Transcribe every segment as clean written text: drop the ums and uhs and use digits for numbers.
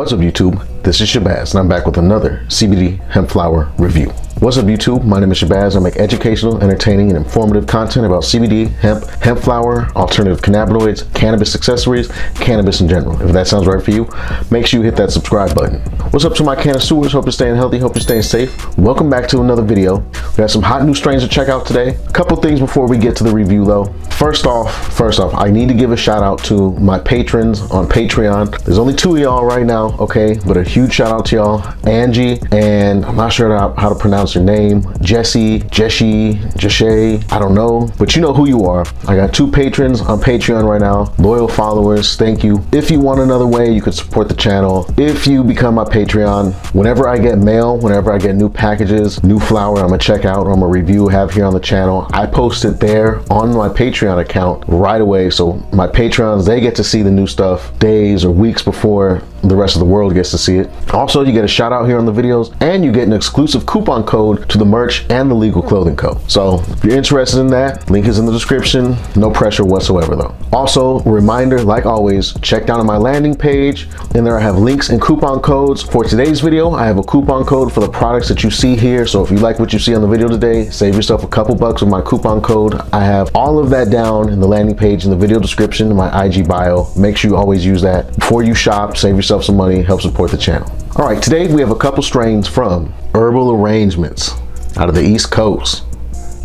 What's up YouTube? This is Shabazz and I'm back with another CBD hemp flower review. What's up YouTube? My name is Shabazz. I make educational, entertaining, and informative content about CBD, hemp flower, alternative cannabinoids, cannabis accessories, cannabis in general. If that sounds right for you, make sure you hit that subscribe button. What's up to my connoisseurs? Hope you're staying healthy, hope you're staying safe. Welcome back to another video. We got some hot new strains to check out today. A couple things before we get to the review though. First off, I need to give a shout out to my patrons on Patreon. There's only 2 of y'all right now, okay? But a huge shout out to y'all, Angie, and I'm not sure how to pronounce your name, Jessie, I don't know, but you know who you are. I got 2 patrons on Patreon right now, loyal followers, thank you. If you want another way you could support the channel, if you become my Patreon, whenever I get mail, whenever I get new packages, new flower I'm gonna check out or I'm gonna review, have here on the channel, I post it there on my Patreon account right away, so my Patrons, they get to see the new stuff days or weeks before the rest of the world gets to see it. Also, you get a shout out here on the videos and you get an exclusive coupon code to the merch and the legal clothing code. So if you're interested in that, link is in the description. No pressure whatsoever though. Also, reminder, like always, check down on my landing page. In there I have links and coupon codes. For today's video, I have a coupon code for the products that you see here. So if you like what you see on the video today, save yourself a couple bucks with my coupon code. I have all of that down in the landing page in the video description in my IG bio. Make sure you always use that before you shop. Save yourself some money, help support the channel. All right, today we have a couple strains from Herbal Arrangements out of the East Coast.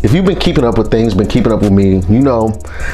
If you've been keeping up with things, been keeping up with me, you know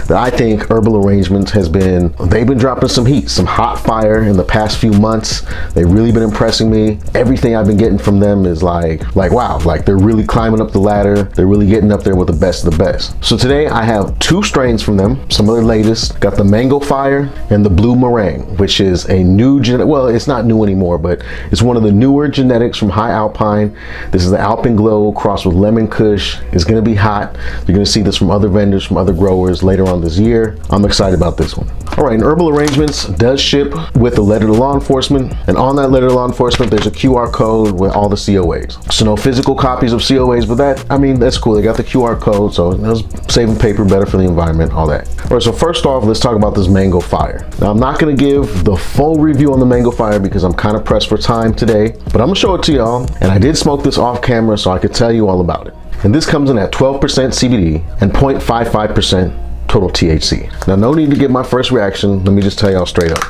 that I think Herbal Arrangements they've been dropping some heat, some hot fire in the past few months. They've really been impressing me. Everything I've been getting from them is like wow, like they're really climbing up the ladder. They're really getting up there with the best of the best. So today I have 2 strains from them, some of their latest. Got the Mango Fire and the Blue Meringue, which is a new well, it's not new anymore, but it's one of the newer genetics from High Alpine. This is the Alpenglow crossed with Lemon Kush. It's gonna be hot. You're gonna see this from other vendors, from other growers later on this year. I'm excited about this one. All right, and Herbal Arrangements does ship with a letter to law enforcement, and on that letter to law enforcement there's a QR code with all the COAs. So no physical copies of COAs, but that, I mean, that's cool. They got the QR code, so it's saving paper, better for the environment, all that. All right, so first off, let's talk about this Mango Fire. Now I'm not gonna give the full review on the Mango Fire because I'm kind of pressed for time today, but I'm gonna show it to y'all, and I did smoke this off camera so I could tell you all about it. And this comes in at 12% CBD and 0.55% total THC. Now, no need to get my first reaction. Let me just tell y'all straight up.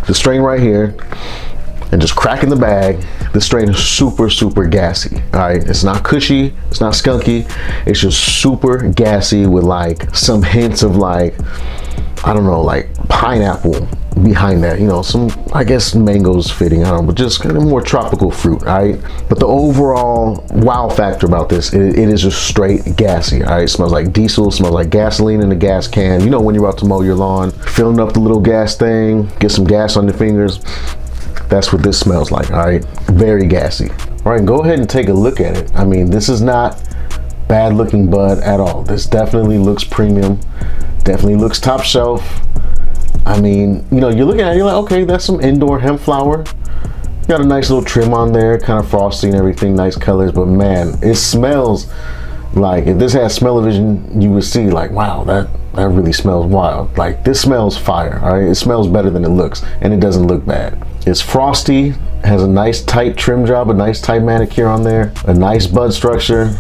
The strain right here, and just cracking the bag, this strain is super, super gassy. All right, it's not cushy, it's not skunky. It's just super gassy with like some hints of like, I don't know, like pineapple behind that, you know, some, I guess mango's fitting, I don't know, but just kind of more tropical fruit, all right? But the overall wow factor about this, it is just straight gassy, all right? It smells like diesel, smells like gasoline in a gas can. You know, when you're about to mow your lawn, filling up the little gas thing, get some gas on your fingers. That's what this smells like, all right? Very gassy. All right, go ahead and take a look at it. I mean, this is not bad looking bud at all. This definitely looks premium, definitely looks top shelf. I mean, you know, you're looking at it, you're like, okay, that's some indoor hemp flower. Got a nice little trim on there, kind of frosty and everything, nice colors, but man, it smells like, if this had smell-o-vision, you would see like, wow, that really smells wild. Like, this smells fire, all right? It smells better than it looks, and it doesn't look bad. It's frosty, has a nice tight trim job, a nice tight manicure on there, a nice bud structure.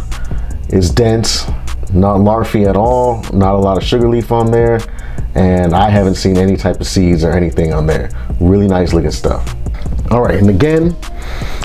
It's dense, not larfy at all, not a lot of sugar leaf on there, and I haven't seen any type of seeds or anything on there. Really nice looking stuff. All right, and again,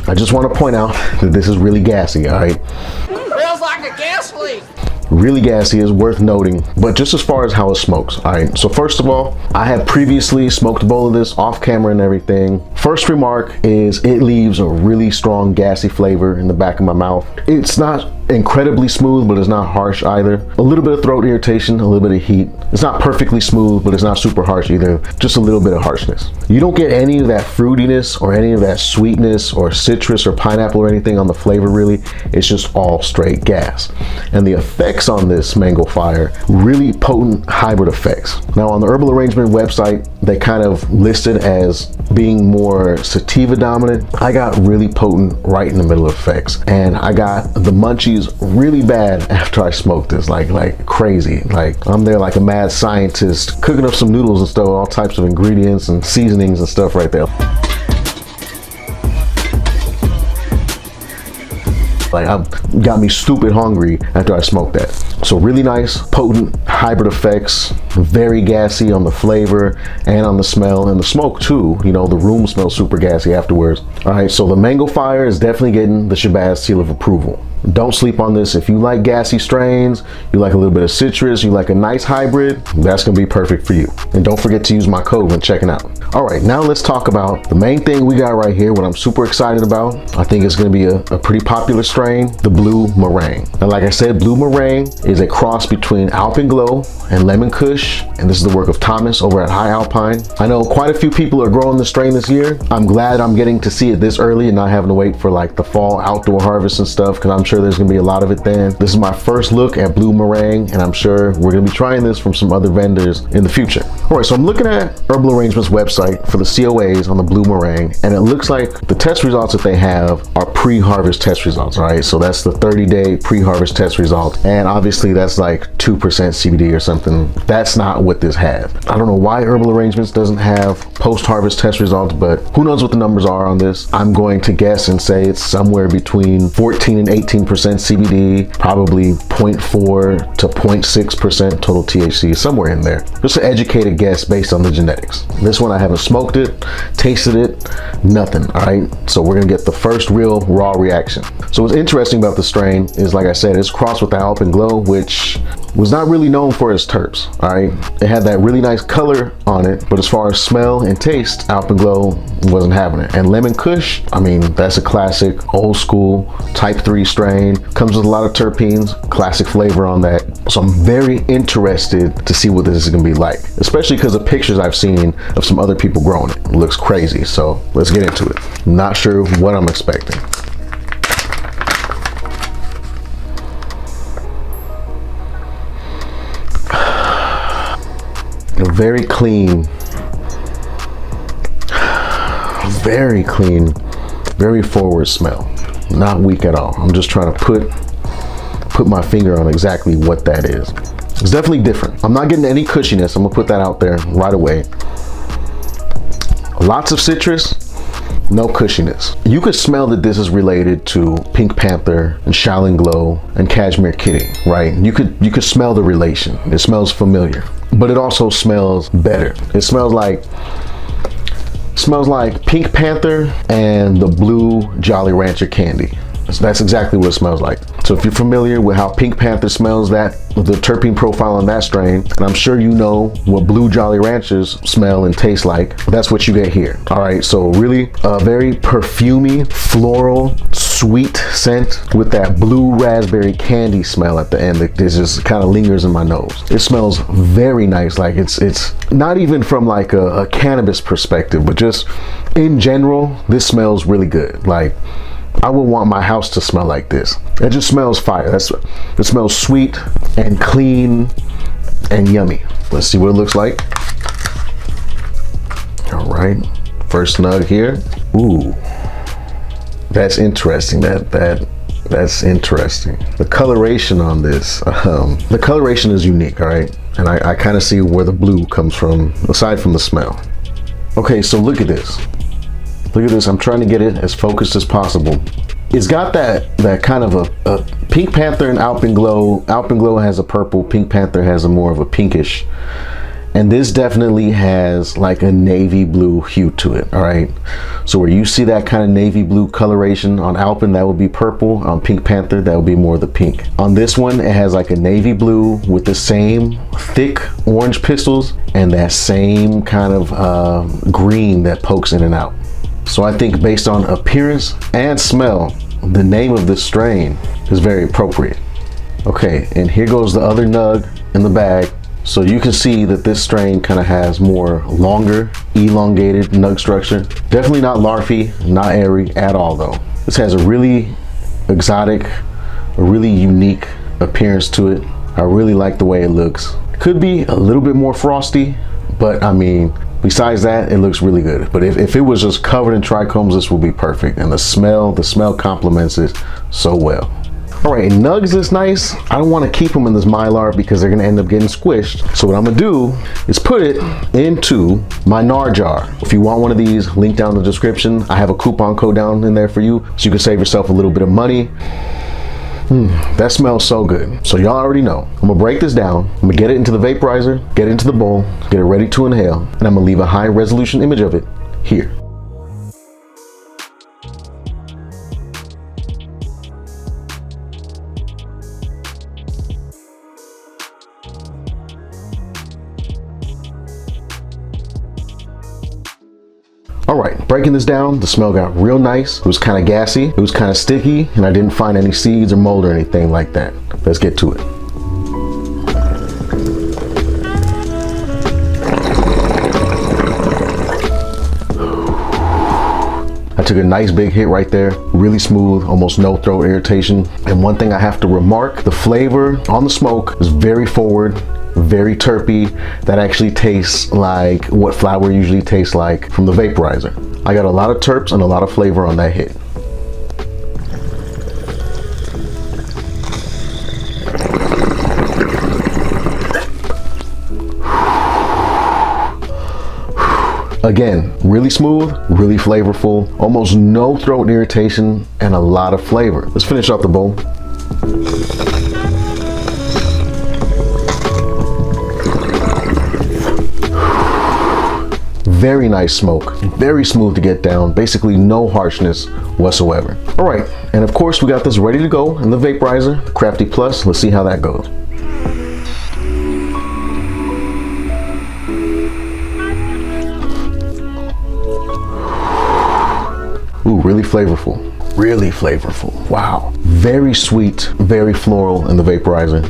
I just want to point out that this is really gassy, all right? Smells like a gas leak. Really gassy, is worth noting, but just as far as how it smokes, all right? So first of all, I have previously smoked a bowl of this off camera and everything. First remark is it leaves a really strong gassy flavor in the back of my mouth. It's not incredibly smooth, but it's not harsh either. A little bit of throat irritation, a little bit of heat. It's not perfectly smooth, but it's not super harsh either. Just a little bit of harshness. You don't get any of that fruitiness or any of that sweetness or citrus or pineapple or anything on the flavor really. It's just all straight gas. And the effects on this Mango Fire, really potent hybrid effects. Now on the Herbal Arrangement website, they kind of listed as being more sativa dominant. I got really potent right in the middle effects, and I got the munchies really bad after I smoked this, like crazy. Like I'm there like a mad scientist cooking up some noodles and stuff, all types of ingredients and seasonings and stuff right there. Like, got me stupid hungry after I smoked that. So really nice, potent hybrid effects, very gassy on the flavor and on the smell and the smoke too. You know, the room smells super gassy afterwards. All right, so the Mango Fire is definitely getting the Shabazz seal of approval. Don't sleep on this. If you like gassy strains, you like a little bit of citrus, you like a nice hybrid, that's gonna be perfect for you. And don't forget to use my code when checking out. All right, now let's talk about the main thing we got right here, what I'm super excited about. I think it's gonna be a pretty popular strain, the Blue Meringue. And like I said, Blue Meringue is a cross between Alpenglow and Lemon Kush, and this is the work of Thomas over at High Alpine. I know quite a few people are growing the strain this year. I'm glad I'm getting to see it this early and not having to wait for like the fall outdoor harvest and stuff, because I'm sure there's gonna be a lot of it then. This is my first look at Blue Meringue, and I'm sure we're gonna be trying this from some other vendors in the future. All right, so I'm looking at Herbal Arrangement's website for the COAs on the Blue Meringue, and it looks like the test results that they have are pre-harvest test results, all right? So that's the 30-day pre-harvest test result, and obviously that's like 2% CBD or something. That's not what this has. I don't know why Herbal Arrangements doesn't have post-harvest test results, but who knows what the numbers are on this. I'm going to guess and say it's somewhere between 14 and 18% CBD, probably 0.4 to 0.6% total THC, somewhere in there. Just an educated guess based on the genetics. This one I haven't smoked it, tasted it, nothing, all right? So we're gonna get the first real raw reaction. So what's interesting about the strain is, like I said, it's crossed with the Alpenglow, which was not really known for its terps, all right? It had that really nice color on it, but as far as smell and taste, Alpenglow wasn't having it. And Lemon Kush, I mean, that's a classic, old school, type 3 strain. Comes with a lot of terpenes, classic flavor on that. So I'm very interested to see what this is gonna be like, especially because of pictures I've seen of some other people growing it. It looks crazy, so let's get into it. Not sure what I'm expecting. A very clean, very forward smell. Not weak at all. I'm just trying to put my finger on exactly what that is. It's definitely different. I'm not getting any cushiness. I'm gonna put that out there right away. Lots of citrus, no cushiness. You could smell that this is related to Pink Panther and Shaolin Glow and Cashmere Kitty, right? You could smell the relation. It smells familiar, but it also smells better. It smells like Pink Panther and the blue Jolly Rancher candy. That's exactly what it smells like. So if you're familiar with how Pink Panther smells, that the terpene profile on that strain, and I'm sure you know what blue Jolly Ranchers smell and taste like, that's what you get here. All right, so really a very perfumey, floral, sweet scent with that blue raspberry candy smell at the end that just kind of lingers in my nose. It smells very nice, like it's not even from like a cannabis perspective, but just in general, this smells really good. Like, I would want my house to smell like this. It just smells fire. It smells sweet and clean and yummy. Let's see what it looks like. All right, first nug here. Ooh, that's interesting. That's interesting. The coloration on this, the coloration is unique, all right? And I kind of see where the blue comes from, aside from the smell. Okay, so look at this. Look at this, I'm trying to get it as focused as possible. It's got that kind of a Pink Panther and Alpenglow. Alpenglow has a purple, Pink Panther has a more of a pinkish. And this definitely has like a navy blue hue to it, all right? So where you see that kind of navy blue coloration on Alpen, that would be purple. On Pink Panther, that would be more the pink. On this one, it has like a navy blue with the same thick orange pistils and that same kind of green that pokes in and out. So I think based on appearance and smell, the name of this strain is very appropriate. Okay, and here goes the other nug in the bag. So you can see that this strain kind of has more longer, elongated nug structure. Definitely not larfy, not airy at all though. This has a really exotic, a really unique appearance to it. I really like the way it looks. Could be a little bit more frosty, but I mean, besides that, it looks really good. But if it was just covered in trichomes, this would be perfect. And the smell complements it so well. All right, nugs is nice. I don't want to keep them in this Mylar because they're gonna end up getting squished. So what I'm gonna do is put it into my NAR jar. If you want one of these, link down in the description. I have a coupon code down in there for you, so you can save yourself a little bit of money. That smells so good. So y'all already know. I'm gonna break this down. I'm gonna get it into the vaporizer, get it into the bowl, get it ready to inhale, and I'm gonna leave a high resolution image of it here. All right, breaking this down, the smell got real nice. It was kind of gassy, it was kind of sticky, and I didn't find any seeds or mold or anything like that. Let's get to it. I took a nice big hit right there, really smooth, almost no throat irritation. And one thing I have to remark, the flavor on the smoke is very forward, very terpy. That actually tastes like what flower usually tastes like from the vaporizer. I got a lot of terps and a lot of flavor on that hit. Again, really smooth, really flavorful, almost no throat irritation, and a lot of flavor. Let's finish off the bowl. Very nice smoke, very smooth to get down, basically no harshness whatsoever. All right, and of course we got this ready to go in the vaporizer, the Crafty Plus. Let's see how that goes. Ooh, really flavorful, really flavorful. Wow, very sweet, very floral in the vaporizer.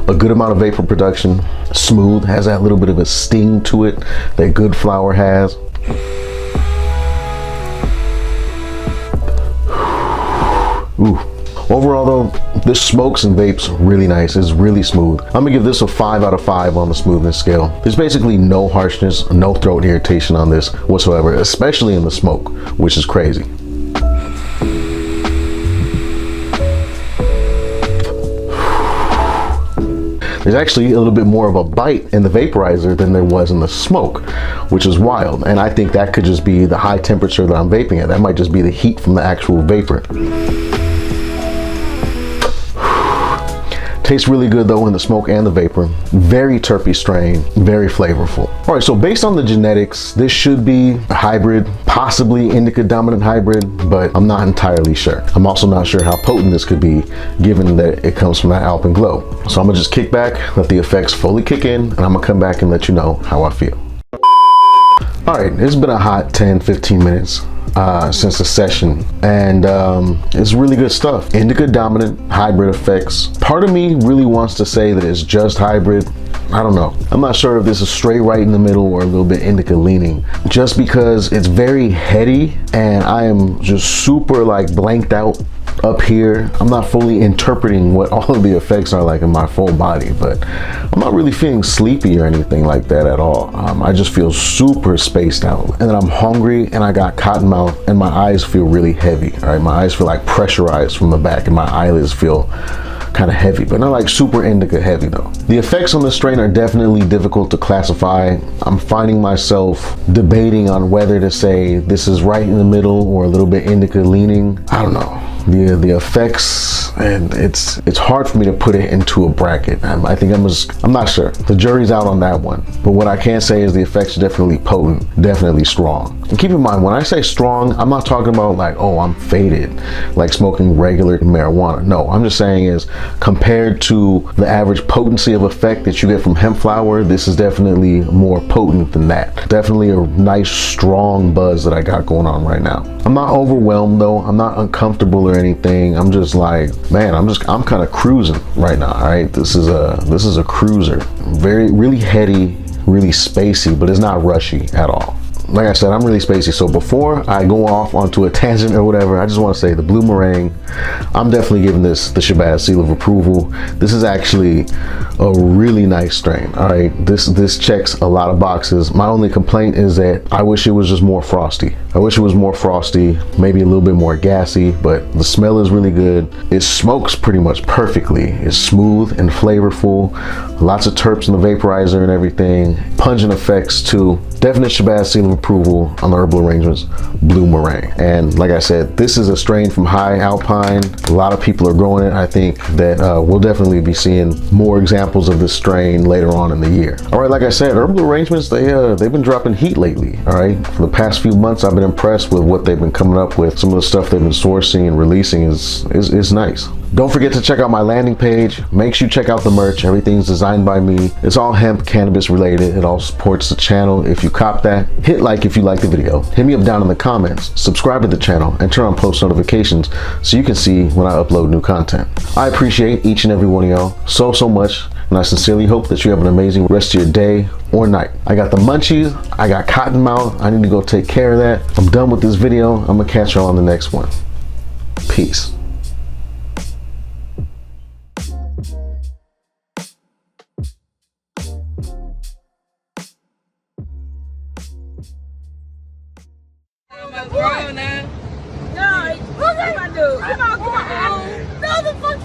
A good amount of vapor production, smooth, has that little bit of a sting to it that good flower has. Ooh. Overall though, this smokes and vapes really nice. It's really smooth. I'm gonna give this a 5 out of 5 on the smoothness scale. There's basically no harshness, no throat irritation on this whatsoever, especially in the smoke, which is crazy. There's actually a little bit more of a bite in the vaporizer than there was in the smoke, which is wild. And I think that could just be the high temperature that I'm vaping at. That might just be the heat from the actual vapor. Tastes really good though in the smoke and the vapor. Very terpy strain, very flavorful. All right, so based on the genetics, this should be a hybrid, possibly indica dominant hybrid, but I'm not entirely sure. I'm also not sure how potent this could be given that it comes from that alpenglow. So I'm gonna just kick back, let the effects fully kick in, and I'm gonna come back and let you know how I feel. All right, it's been a hot 10-15 minutes since the session, and it's really good stuff. Indica dominant hybrid effects. Part of me really wants to say that it's just hybrid. I don't know. I'm not sure if this is straight right in the middle or a little bit indica leaning, just because it's very heady and I am just super like blanked out up here. I'm not fully interpreting what all of the effects are like in my full body, but I'm not really feeling sleepy or anything like that at all. I just feel super spaced out, and then I'm hungry and I got cotton mouth and my eyes feel really heavy. All right, my eyes feel like pressurized from the back and my eyelids feel kind of heavy, but not like super indica heavy though. The effects on this strain are definitely difficult to classify. I'm finding myself debating on whether to say this is right in the middle or a little bit indica leaning. I don't know. The effects, and it's hard for me to put it into a bracket. I think I'm not sure. The jury's out on that one. But what I can say is the effects are definitely potent, definitely strong. And keep in mind, when I say strong, I'm not talking about like, oh, I'm faded, like smoking regular marijuana. No, I'm just saying is compared to the average potency of effect that you get from hemp flower, this is definitely more potent than that. Definitely a nice strong buzz that I got going on right now. I'm not overwhelmed though. I'm not uncomfortable or anything. I'm just like, man, I'm kind of cruising right now. All right, this is a cruiser. Really heady, really spacey, but it's not rushy at all. Like I said, I'm really spacey. So before I go off onto a tangent or whatever, I just want to say the blue meringue, I'm definitely giving this the Shabazz seal of approval. This is actually a really nice strain. All right, this checks a lot of boxes. My only complaint is that I wish it was just more frosty. I wish it was more frosty, maybe a little bit more gassy, but the smell is really good. It smokes pretty much perfectly. It's smooth and flavorful. Lots of terps in the vaporizer and everything. Pungent effects too. Definite Shabazz seal of approval on the herbal arrangements, Blue Meringue. And like I said, this is a strain from High Alpine. A lot of people are growing it. I think that we'll definitely be seeing more examples of this strain later on in the year. All right, like I said, herbal arrangements, they've been dropping heat lately. All right, for the past few months, I've been impressed with what they've been coming up with. Some of the stuff they've been sourcing and releasing is nice. Don't forget to check out my landing page. Make sure you check out the merch. Everything's designed by me. It's all hemp cannabis related. It all supports the channel. If you cop that, hit like if you like the video. Hit me up down in the comments. Subscribe to the channel and turn on post notifications so you can see when I upload new content. I appreciate each and every one of y'all so much, and I sincerely hope that you have an amazing rest of your day or night. I got the munchies. I got cotton mouth. I need to go take care of that. I'm done with this video. I'm gonna catch y'all on the next one. Peace.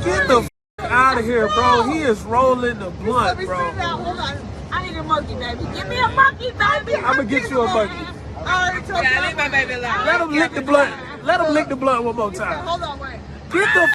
Get the out of here, bro. He is rolling the blunt, bro. I need a monkey, baby. Give me a monkey, baby. I'm gonna get you a monkey. Yeah, leave my baby alone. Let him lick the blunt. Let him lick the blunt one more time. Hold on, wait. Get the